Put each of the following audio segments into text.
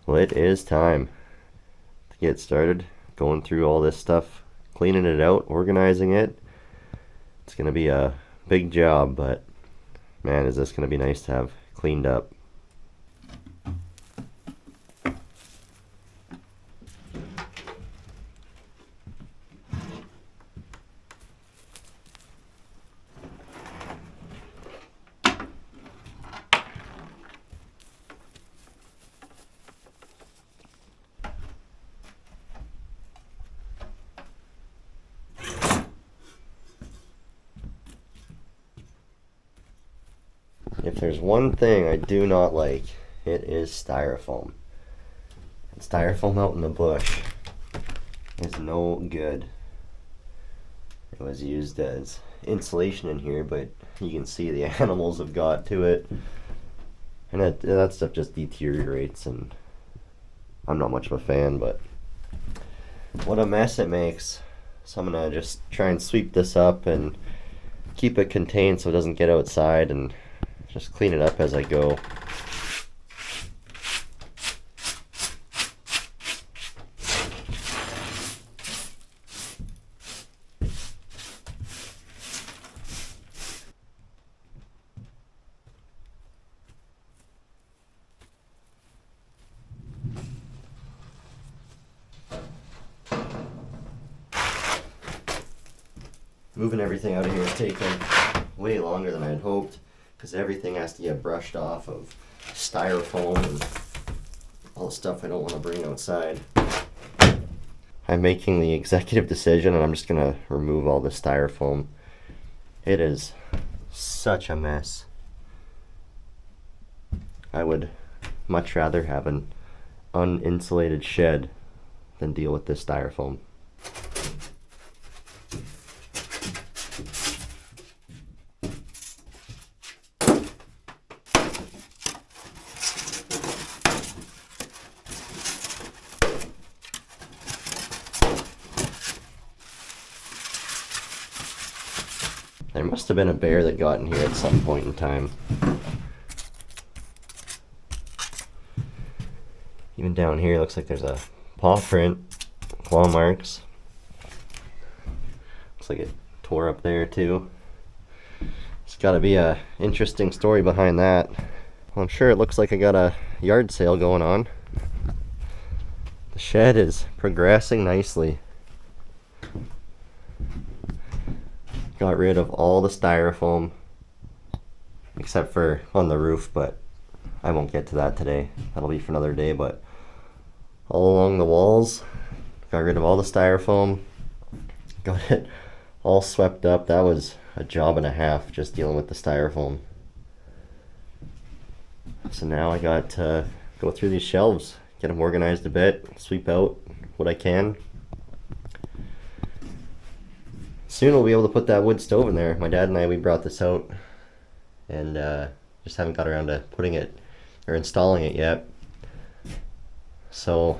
Well, it is time to get started going through all this stuff, cleaning it out, organizing it. It's going to be a big job, but man, is this going to be nice to have cleaned up. If there's one thing I do not like, it is styrofoam. And styrofoam out in the bush is no good. It was used as insulation in here, but you can see the animals have got to it. And that stuff just deteriorates, and I'm not much of a fan, but what a mess it makes. So I'm gonna just try and sweep this up and keep it contained so it doesn't get outside, and just clean it up as I go. Moving everything out of here is taking way longer than I had hoped, because everything has to get brushed off of styrofoam and all the stuff I don't want to bring outside. I'm making the executive decision, and I'm just going to remove all the styrofoam. It is such a mess. I would much rather have an uninsulated shed than deal with this styrofoam. There must have been a bear that got in here at some point in time. Even down here, looks like there's a paw print, claw marks. Looks like it tore up there too. There's got to be a interesting story behind that. Well, I'm sure it looks like I got a yard sale going on. The shed is progressing nicely. Got rid of all the styrofoam except for on the roof, but I won't get to that today. That'll be for another day. But all along the walls, got rid of all the styrofoam, got it all swept up. That was a job and a half just dealing with the styrofoam. So now I got to go through these shelves, get them organized a bit, sweep out what I can. Soon we'll be able to put that wood stove in there. My dad and we brought this out, and just haven't got around to putting it or installing it yet. So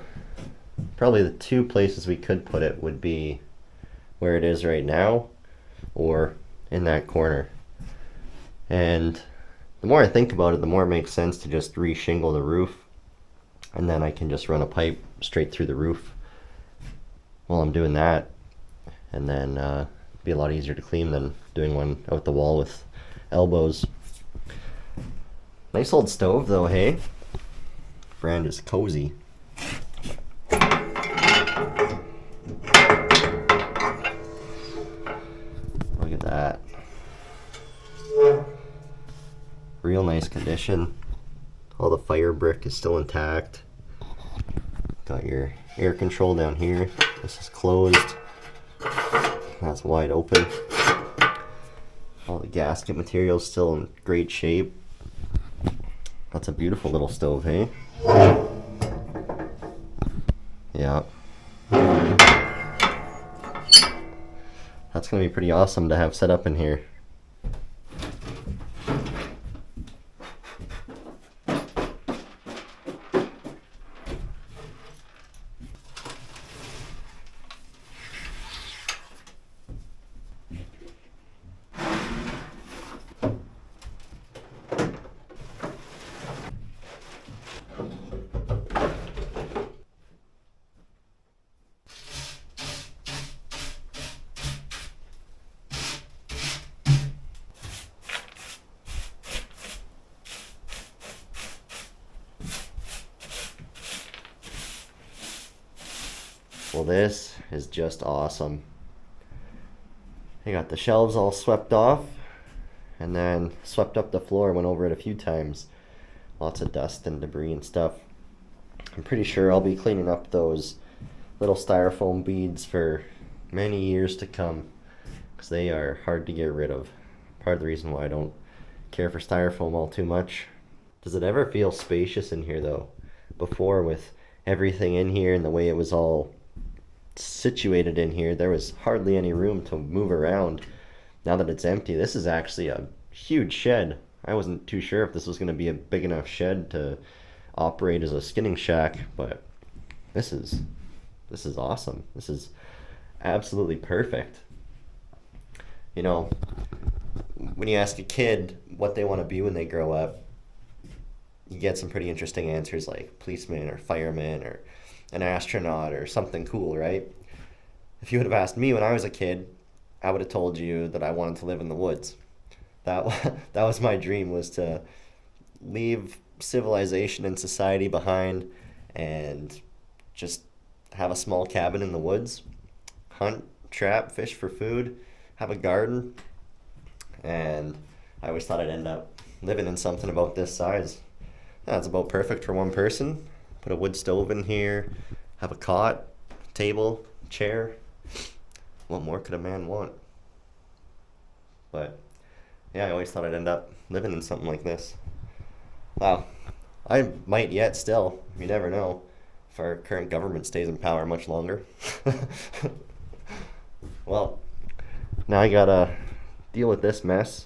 probably the two places we could put it would be where it is right now or in that corner. And the more I think about it, the more it makes sense to just re-shingle the roof, and then I can just run a pipe straight through the roof while I'm doing that, and then be a lot easier to clean than doing one out the wall with elbows. Nice old stove though, hey? Brand is Cozy. Look at that. Real nice condition. All the fire brick is still intact. Got your air control down here. This is closed. That's wide open. All the gasket material is still in great shape. That's a beautiful little stove, hey? Yeah. That's gonna be pretty awesome to have set up in here. Well, this is just awesome. I got the shelves all swept off and then swept up the floor, went over it a few times. Lots of dust and debris and stuff. I'm pretty sure I'll be cleaning up those little styrofoam beads for many years to come because they are hard to get rid of. Part of the reason why I don't care for styrofoam all too much. Does it ever feel spacious in here though? Before, with everything in here and the way it was all situated in here, there was hardly any room to move around. Now that it's empty, this is actually a huge shed. I wasn't too sure if this was going to be a big enough shed to operate as a skinning shack, but this is awesome. This is absolutely perfect. You know, when you ask a kid what they want to be when they grow up, you get some pretty interesting answers like policeman or fireman or an astronaut or something cool, right? If you would have asked me when I was a kid, I would have told you that I wanted to live in the woods. That that was my dream, was to leave civilization and society behind and just have a small cabin in the woods, hunt, trap, fish for food, have a garden, and I always thought I'd end up living in something about this size. That's about perfect for one person. Put a wood stove in here, have a cot, table, chair. What more could a man want? But yeah, I always thought I'd end up living in something like this. Wow. I might yet still. You never know if our current government stays in power much longer. Well, now I gotta deal with this mess.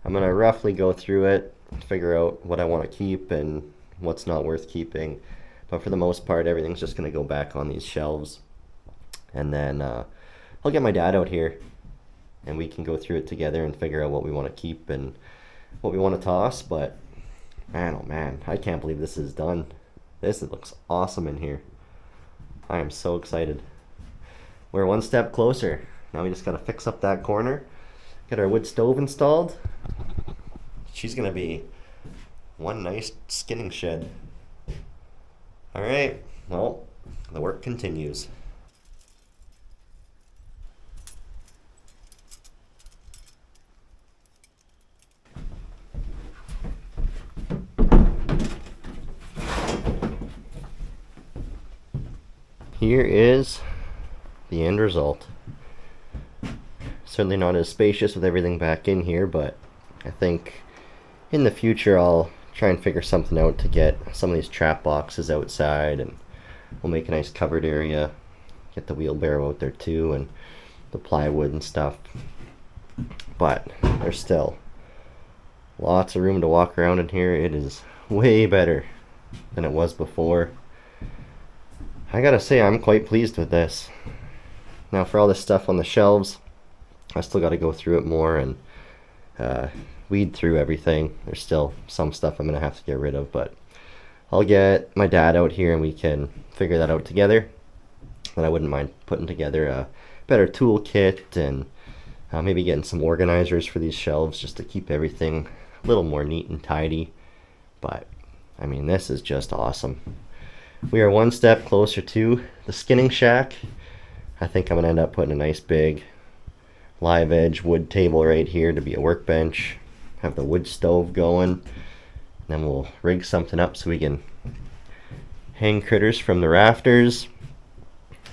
I'm gonna roughly go through it, figure out what I want to keep and what's not worth keeping. But for the most part, everything's just gonna go back on these shelves. And then I'll get my dad out here and we can go through it together and figure out what we want to keep and what we want to toss. But man, oh man, I can't believe this is done. This looks awesome in here. I am so excited. We're one step closer. Now we just gotta fix up that corner, get our wood stove installed. She's gonna be one nice skinning shed. All right, well, the work continues. Here is the end result. Certainly not as spacious with everything back in here, but I think in the future I'll try and figure something out to get some of these trap boxes outside, and we'll make a nice covered area, get the wheelbarrow out there too, and the plywood and stuff. But there's still lots of room to walk around in here. It is way better than it was before. I gotta say, I'm quite pleased with this. Now for all this stuff on the shelves, I still gotta go through it more and weed through everything. There's still some stuff I'm gonna have to get rid of, but I'll get my dad out here and we can figure that out together. And I wouldn't mind putting together a better toolkit and maybe getting some organizers for these shelves just to keep everything a little more neat and tidy. But I mean, this is just awesome. We are one step closer to the skinning shack. I think I'm gonna end up putting a nice big live edge wood table right here to be a workbench. Have the wood stove going. Then we'll rig something up so we can hang critters from the rafters.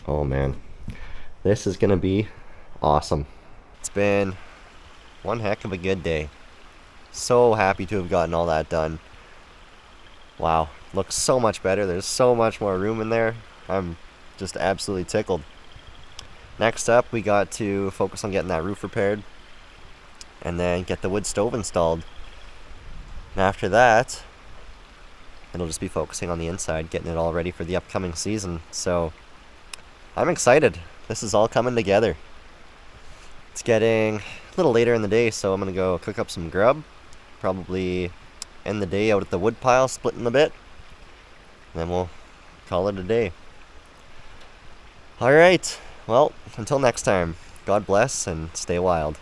Oh man, this is gonna be awesome. It's been one heck of a good day. So happy to have gotten all that done. Wow, looks so much better. There's so much more room in there. I'm just absolutely tickled. Next up, we got to focus on getting that roof repaired and then get the wood stove installed. And after that, it'll just be focusing on the inside, getting it all ready for the upcoming season. So I'm excited. This is all coming together. It's getting a little later in the day, so I'm gonna go cook up some grub. Probably end the day out at the wood pile, splitting a bit. Then we'll call it a day. All right. Well, until next time, God bless and stay wild.